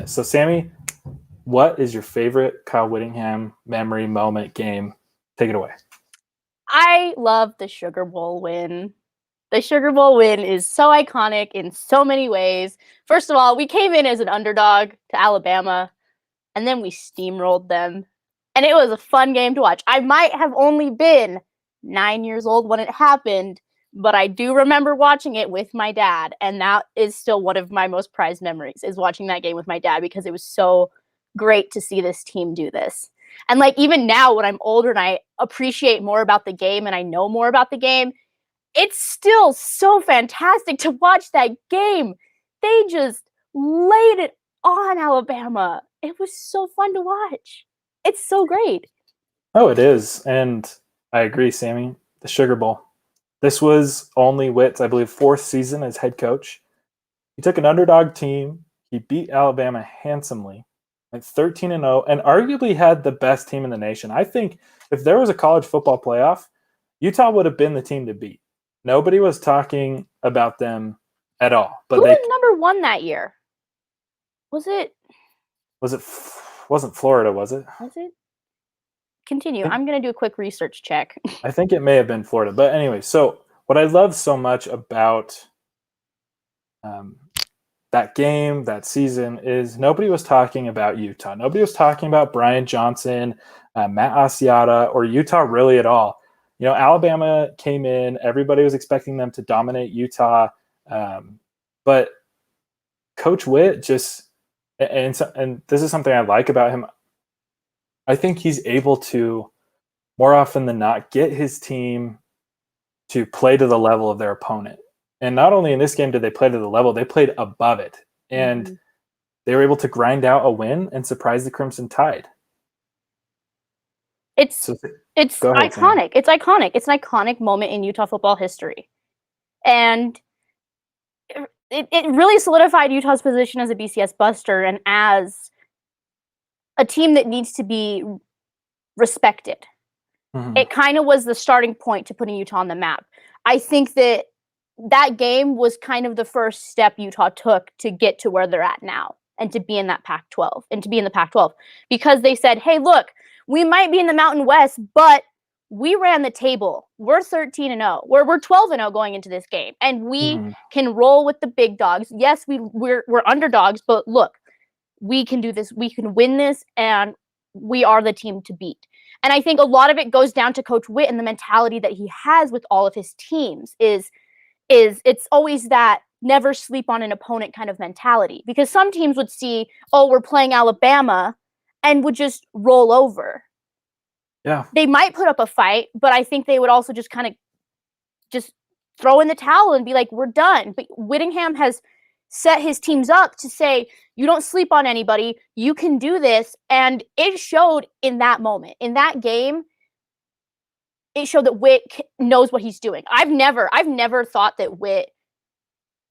So, Sammy, what is your favorite Kyle Whittingham memory moment game? Take it away. I love the Sugar Bowl win. The Sugar Bowl win is so iconic in so many ways. First of all, we came in as an underdog to Alabama, and then we steamrolled them. And it was a fun game to watch. I might have only been 9 years old when it happened, but I do remember watching it with my dad. And that is still one of my most prized memories, is watching that game with my dad, because it was so great to see this team do this. And like, even now when I'm older and I appreciate more about the game and I know more about the game, it's still so fantastic to watch that game. They just laid it on Alabama. It was so fun to watch. It's so great. Oh, it is. And I agree, Sammy. The Sugar Bowl. This was only Witt's, I believe, 4th season as head coach. He took an underdog team. He beat Alabama handsomely, went 13-0, and arguably had the best team in the nation. I think if there was a college football playoff, Utah would have been the team to beat. Nobody was talking about them at all. But who was number 1 that year? Wasn't Florida, was it? Was it? Continue. I'm going to do a quick research check. I think it may have been Florida. But anyway, so what I love so much about that game, that season, is nobody was talking about Utah. Nobody was talking about Brian Johnson, Matt Asiata, or Utah really at all. You know, Alabama came in. Everybody was expecting them to dominate Utah. But Coach Witt just – and this is something I like about him. I think he's able to, more often than not, get his team to play to the level of their opponent. And not only in this game did they play to the level, they played above it. And they were able to grind out a win and surprise the Crimson Tide. It's iconic. Sam. It's iconic. It's an iconic moment in Utah football history. And it really solidified Utah's position as a BCS buster and as a team that needs to be respected. It kind of was the starting point to putting Utah on the map. I think that game was kind of the first step Utah took to get to where they're at now and to be in that Pac-12 and to be in the Pac-12, because they said, hey, look, we might be in the Mountain West, but we ran the table. We're 13-0. We're 12-0 going into this game, and we can roll with the big dogs. Yes, we're underdogs, but look, we can do this. We can win this, and we are the team to beat. And I think a lot of it goes down to Coach Witt and the mentality that he has with all of his teams is it's always that never sleep on an opponent kind of mentality. Because some teams would see, oh, we're playing Alabama, and would just roll over. Yeah. They might put up a fight, but I think they would also just kind of just throw in the towel and be like, we're done. But Whittingham has set his teams up to say, you don't sleep on anybody, you can do this. And it showed in that moment. In that game, it showed that Witt knows what he's doing. I've never thought that Witt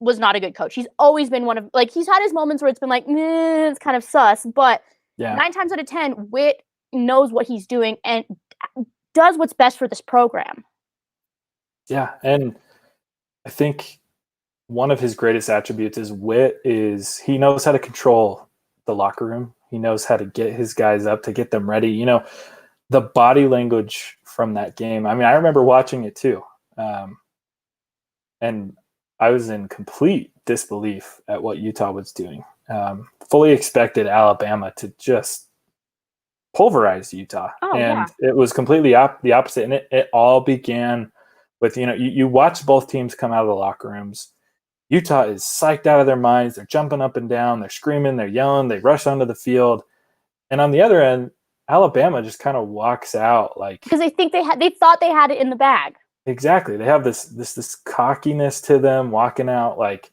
was not a good coach. He's always been one of, like, he's had his moments where it's been like, it's kind of sus, but 9 times out of 10, Witt knows what he's doing and does what's best for this program. Yeah, and I think one of his greatest attributes is Witt is he knows how to control the locker room. He knows how to get his guys up, to get them ready. You know, the body language from that game. I mean, I remember watching it too. And I was in complete disbelief at what Utah was doing. Fully expected Alabama to just pulverize Utah. It was completely the opposite. And it all began with, you know, you watch both teams come out of the locker rooms. Utah is psyched out of their minds. They're jumping up and down. They're screaming. They're yelling. They rush onto the field. And on the other end, Alabama just kind of walks out like, because they thought they had it in the bag. Exactly. They have this cockiness to them, walking out like,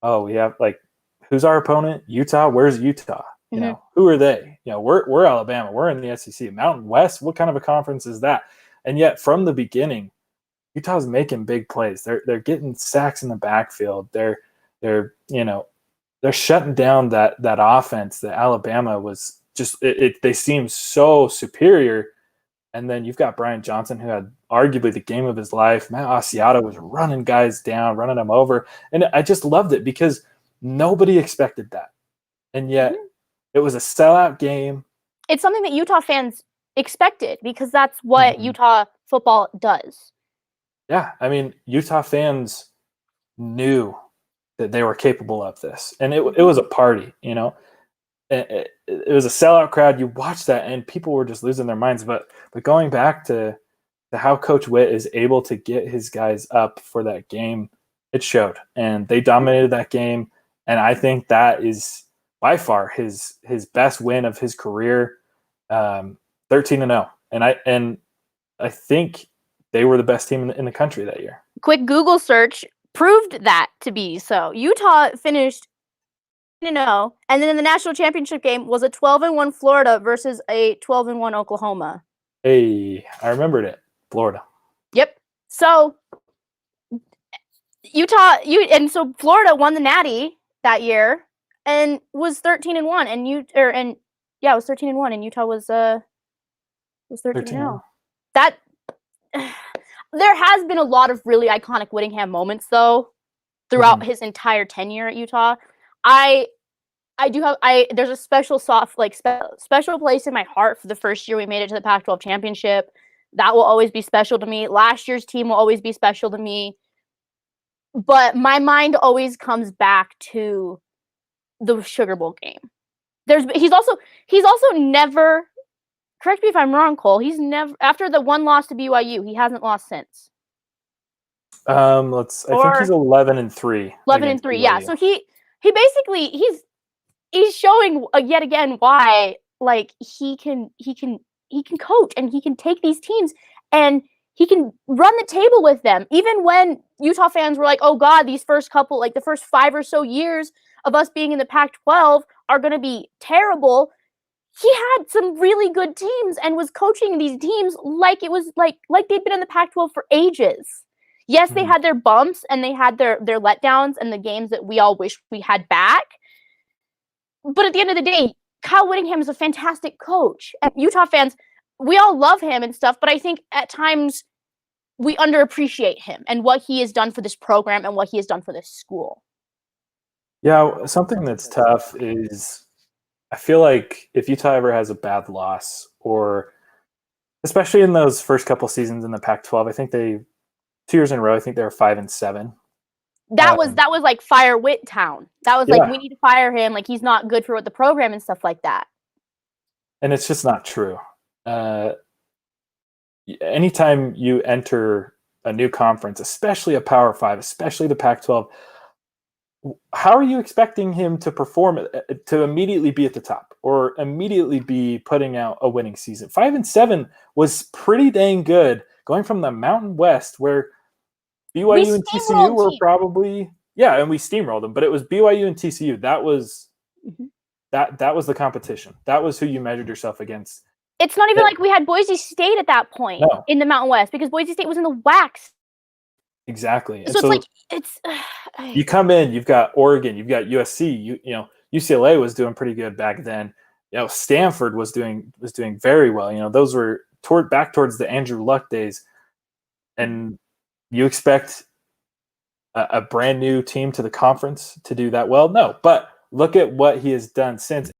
oh, we have, like, who's our opponent? Utah. Where's Utah? You know, who are they? You know, we're Alabama. We're in the SEC. Mountain West. What kind of a conference is that? And yet, from the beginning, Utah's making big plays. They're getting sacks in the backfield. They're shutting down that offense that Alabama was just. They seem so superior. And then you've got Brian Johnson, who had arguably the game of his life. Matt Asiata was running guys down, running them over. And I just loved it because nobody expected that. And yet it was a sellout game. It's something that Utah fans expected because that's what Utah football does. Yeah, I mean, Utah fans knew that they were capable of this. And it was a party, you know. It was a sellout crowd. You watch that and people were just losing their minds. But going back to how Coach Witt is able to get his guys up for that game, it showed. And they dominated that game. And I think that is by far his best win of his career, 13-0. And I think they were the best team in the country that year. Quick Google search proved that to be so. Utah finished 0, and then in the national championship game was a 12-1 Florida versus a 12-1 Oklahoma. Hey, I remembered it. Florida. Yep. So so Florida won the Natty that year and was 13-1, and it was 13-1, and Utah was 13-0. That there has been a lot of really iconic Whittingham moments though throughout his entire tenure at Utah. There's a special special place in my heart for the first year we made it to the Pac-12 championship. That will always be special to me. Last year's team will always be special to me. But my mind always comes back to the Sugar Bowl game. He's also never, correct me if I'm wrong, Cole, he's never, after the one loss to BYU, he hasn't lost since. I think he's 11-3. 11-3, yeah. So he basically he's showing yet again why he can coach and he can take these teams and he can run the table with them. Even when Utah fans were like, "Oh God, these first couple, the first 5 or so years of us being in the Pac-12 are going to be terrible," he had some really good teams and was coaching these teams like it was like they'd been in the Pac-12 for ages. Yes, they had their bumps and they had their letdowns and the games that we all wish we had back. But at the end of the day, Kyle Whittingham is a fantastic coach. And Utah fans, we all love him and stuff, but I think at times we underappreciate him and what he has done for this program and what he has done for this school. Yeah, something that's tough is I feel like if Utah ever has a bad loss, or especially in those first couple seasons in the Pac-12, I think 2 years in a row, I think they were 5-7. That was like fire Witt town. That was we need to fire him. He's not good for the program and stuff like that. And it's just not true. Anytime you enter a new conference, especially a Power 5, especially the Pac-12, how are you expecting him to perform, to immediately be at the top or immediately be putting out a winning season? 5-7 was pretty dang good, going from the Mountain West where BYU and TCU were probably, and we steamrolled them, but it was BYU and TCU. That was that was the competition. That was who you measured yourself against. It's not even like we had Boise State at that point in the Mountain West because Boise State was in the WACs. Exactly. So you come in, you've got Oregon, you've got USC, UCLA was doing pretty good back then. Stanford was doing very well. Those were back towards the Andrew Luck days. And you expect a brand new team to the conference to do that well? No, but look at what he has done since.